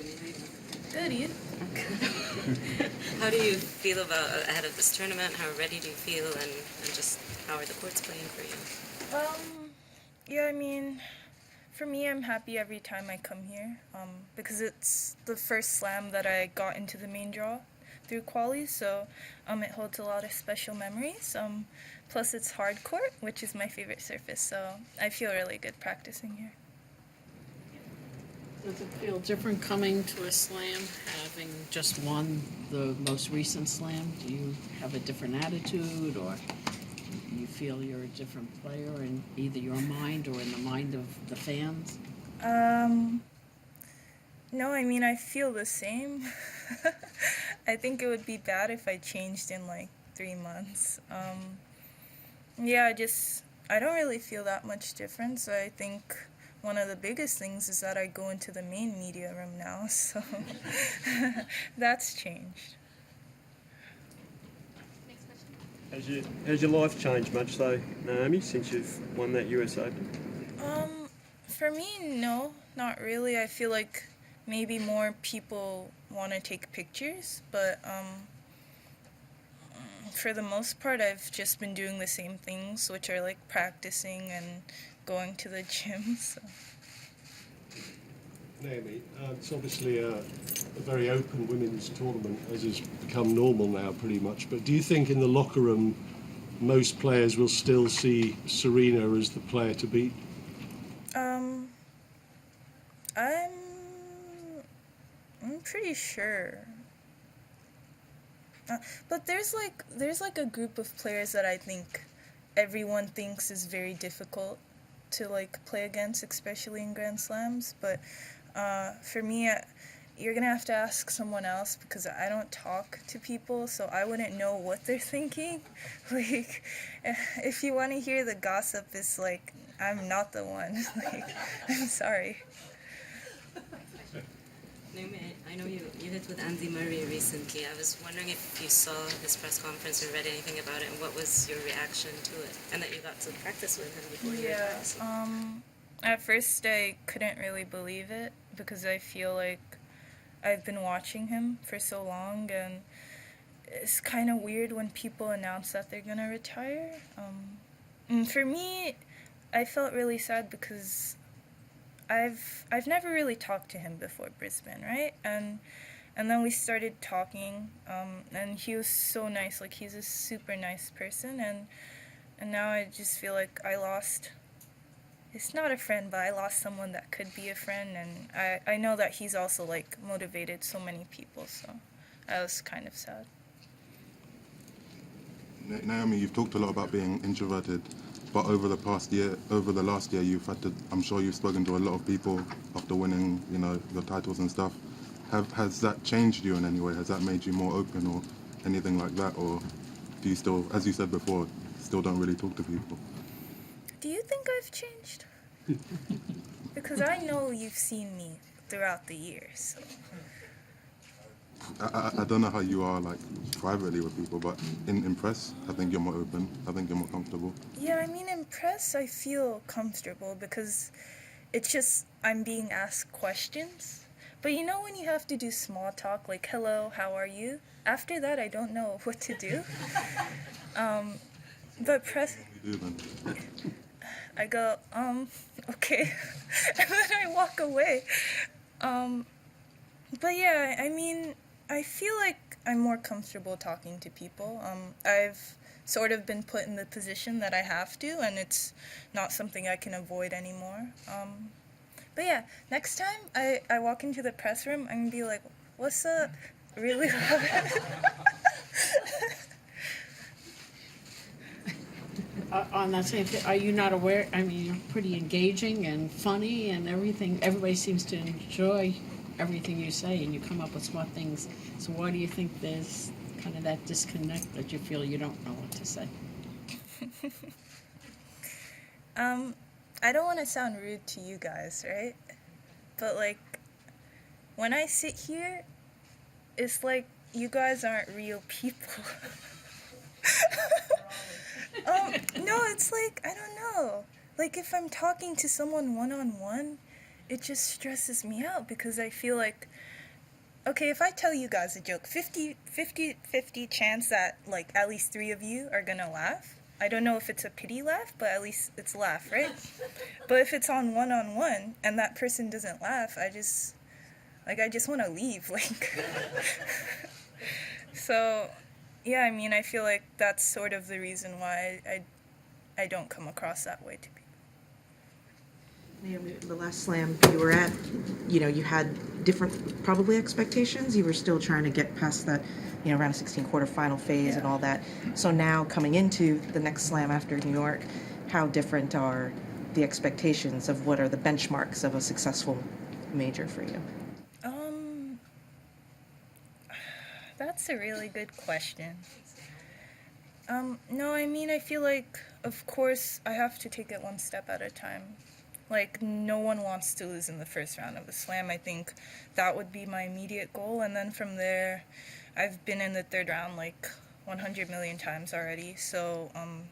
Naomi? How are you? Good, you? How do you feel about ahead of this tournament? How ready do you feel, and just how are the courts playing for you? Yeah, I mean, for me, I'm happy every time I come here, because it's the first slam that I got into the main draw through quali, so it holds a lot of special memories. Plus it's hard court, which is my favorite surface, so I feel really good practicing here. Does it feel different coming to a slam, having just won the most recent slam? Do you have a different attitude, or do you feel you're a different player in either your mind or in the mind of the fans? No, I mean, I feel the same. I think it would be bad if I changed in like 3 months. Yeah, I don't really feel that much difference. I think one of the biggest things is that I go into the main media room now, so that's changed. Next question. Has your life changed much though, Naomi, since you've won that US Open? For me, no, not really. I feel like maybe more people want to take pictures, but for the most part, I've just been doing the same things, which are like practicing and going to the gym. So. Naomi, it's obviously a very open women's tournament, as has become normal now pretty much, but do you think in the locker room most players will still see Serena as the player to beat? I'm pretty sure. But there's like a group of players that I think everyone thinks is very difficult to like play against, especially in Grand Slams. But for me, you're gonna have to ask someone else because I don't talk to people, so I wouldn't know what they're thinking. Like, if you want to hear the gossip, it's like I'm not the one. Like, I'm sorry. Naomi, I know you hit with Andy Murray recently. I was wondering if you saw his press conference or read anything about it, and what was your reaction to it, and that you got to practice with him before you retired. So. At first I couldn't really believe it because I feel like I've been watching him for so long, and it's kind of weird when people announce that they're gonna retire. And for me, I felt really sad because I've never really talked to him before Brisbane, right? And then we started talking, and he was so nice. Like, he's a super nice person, and now I just feel like I lost. It's not a friend, but I lost someone that could be a friend, and I know that he's also like motivated so many people, so I was kind of sad. Naomi, you've talked a lot about being introverted. But over the last year, you've had to. I'm sure you've spoken to a lot of people after winning, your titles and stuff. Has that changed you in any way? Has that made you more open or anything like that, or do you still, as you said before, still don't really talk to people? Do you think I've changed? Because I know you've seen me throughout the years. So. I don't know how you are like privately with people, but in press, I think you're more open. I think you're more comfortable. Yeah, I mean, in press, I feel comfortable because it's just I'm being asked questions. But you know when you have to do small talk, like, hello, how are you? After that, I don't know what to do. But press... What do you do then? I go, okay. And then I walk away. But yeah, I mean, I feel like I'm more comfortable talking to people. I've sort of been put in the position that I have to, and it's not something I can avoid anymore. But yeah, next time I walk into the press room, I'm going to be like, what's up? Really loud. On that same thing, are you not aware? I mean, you're pretty engaging and funny and everything. Everybody seems to enjoy everything you say, and you come up with smart things. So why do you think there's kind of that disconnect that you feel you don't know what to say? I don't want to sound rude to you guys, right? But like, when I sit here, it's like you guys aren't real people. No, it's like, I don't know. Like, if I'm talking to someone one-on-one, it just stresses me out because I feel like, okay, if I tell you guys a joke, 50 chance that, like, at least 3 of you are gonna laugh. I don't know if it's a pity laugh, but at least it's a laugh, right? But if it's on one-on-one and that person doesn't laugh, I just want to leave, like. So, yeah, I mean, I feel like that's sort of the reason why I don't come across that way to people. Naomi, the last slam you were at, you had different probably expectations. You were still trying to get past that, round of 16 quarterfinal phase and all that. So now coming into the next slam after New York, how different are the expectations of what are the benchmarks of a successful major for you? That's a really good question. No, I mean, I feel like, of course, I have to take it one step at a time. Like, no one wants to lose in the first round of a slam. I think that would be my immediate goal. And then from there, I've been in the third round like 100 million times already. So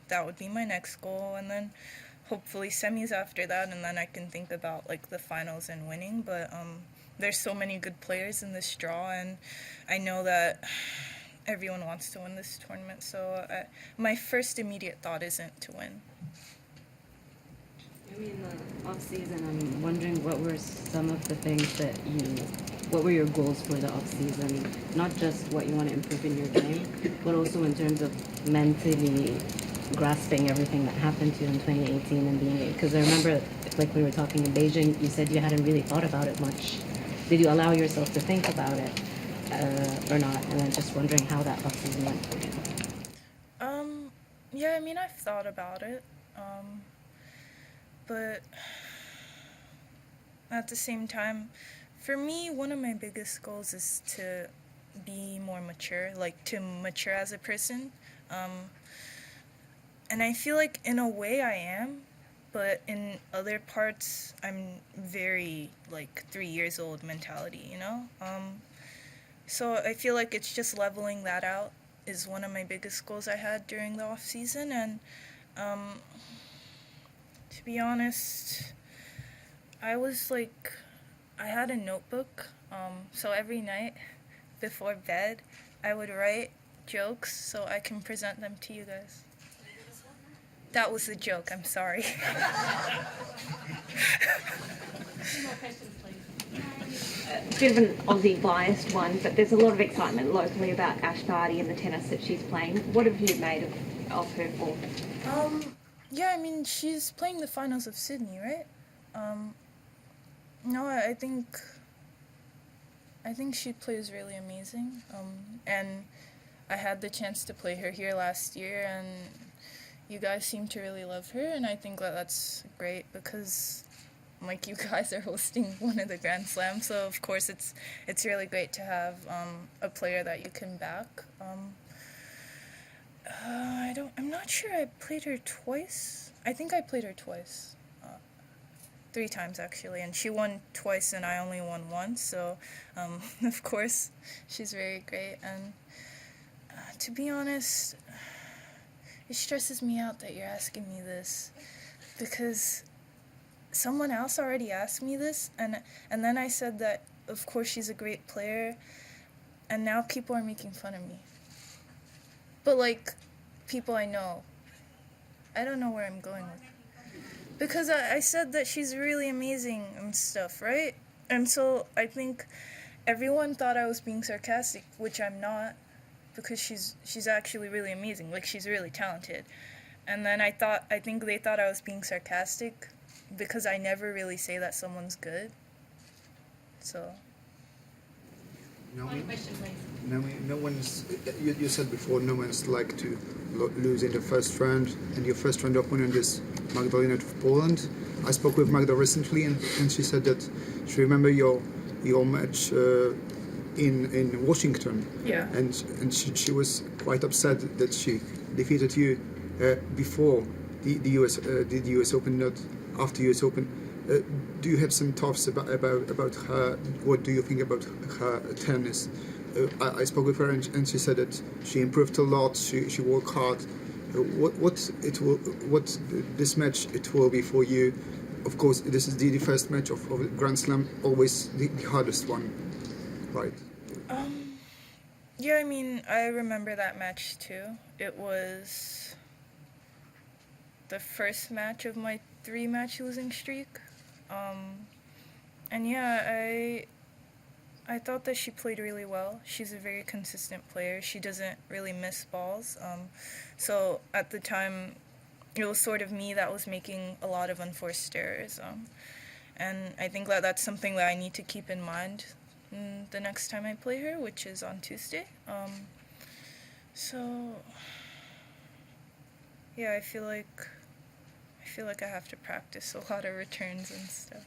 that would be my next goal. And then hopefully semis after that. And then I can think about like the finals and winning. But there's so many good players in this draw. And I know that everyone wants to win this tournament. So my first immediate thought isn't to win. Maybe in the off season, I'm wondering what were some of the things what were your goals for the off season? Not just what you want to improve in your game, but also in terms of mentally grasping everything that happened to you in 2018 and being, because I remember, like we were talking in Beijing, you said you hadn't really thought about it much. Did you allow yourself to think about it or not? And I'm just wondering how that off season went for you. Yeah, I mean, I've thought about it. But at the same time, for me, one of my biggest goals is to be more mature, like to mature as a person. And I feel like in a way I am, but in other parts I'm very like 3 years old mentality, So I feel like it's just leveling that out is one of my biggest goals I had during the off season. And to be honest, I had a notebook, so every night before bed, I would write jokes so I can present them to you guys. That was a joke, I'm sorry. Bit of an Aussie biased one, but there's a lot of excitement locally about Ash Barty and the tennis that she's playing. What have you made of her form? Yeah, I mean, she's playing the finals of Sydney, right? No, I think she plays really amazing. And I had the chance to play her here last year, and you guys seem to really love her, and I think that's great because, like, you guys are hosting one of the Grand Slams, so of course it's really great to have a player that you can back. I'm not sure I played her twice. I think I played her twice. 3 times actually, and she won twice and I only won once, so of course she's very great. And to be honest, it stresses me out that you're asking me this, because someone else already asked me this, and then I said that of course she's a great player, and now people are making fun of me. But like, people I know, I don't know where I'm going with it. Because I said that she's really amazing and stuff, right? And so I think everyone thought I was being sarcastic, which I'm not, because she's actually really amazing. Like, she's really talented. And then I think they thought I was being sarcastic because I never really say that someone's good. So. Naomi, you said before no one's like to lose in the first round, and your first round opponent is Magdalena of Poland. I spoke with Magda recently, and she said that she remembered your match in Washington. Yeah. And she was quite upset that she defeated you before the US Open, not after US Open. Do you have some thoughts about her? What do you think about her tennis? I spoke with her, and she said that she improved a lot. She worked hard. What this match it will be for you? of course, this is the first match of a Grand Slam, always the hardest one, right? Yeah, I mean, I remember that match too. It was the first match of my 3-match losing streak. And yeah, I thought that she played really well. She's a very consistent player. She doesn't really miss balls. So at the time, it was sort of me that was making a lot of unforced errors. And I think that that's something that I need to keep in mind the next time I play her, which is on Tuesday. So yeah, I feel like I have to practice a lot of returns and stuff.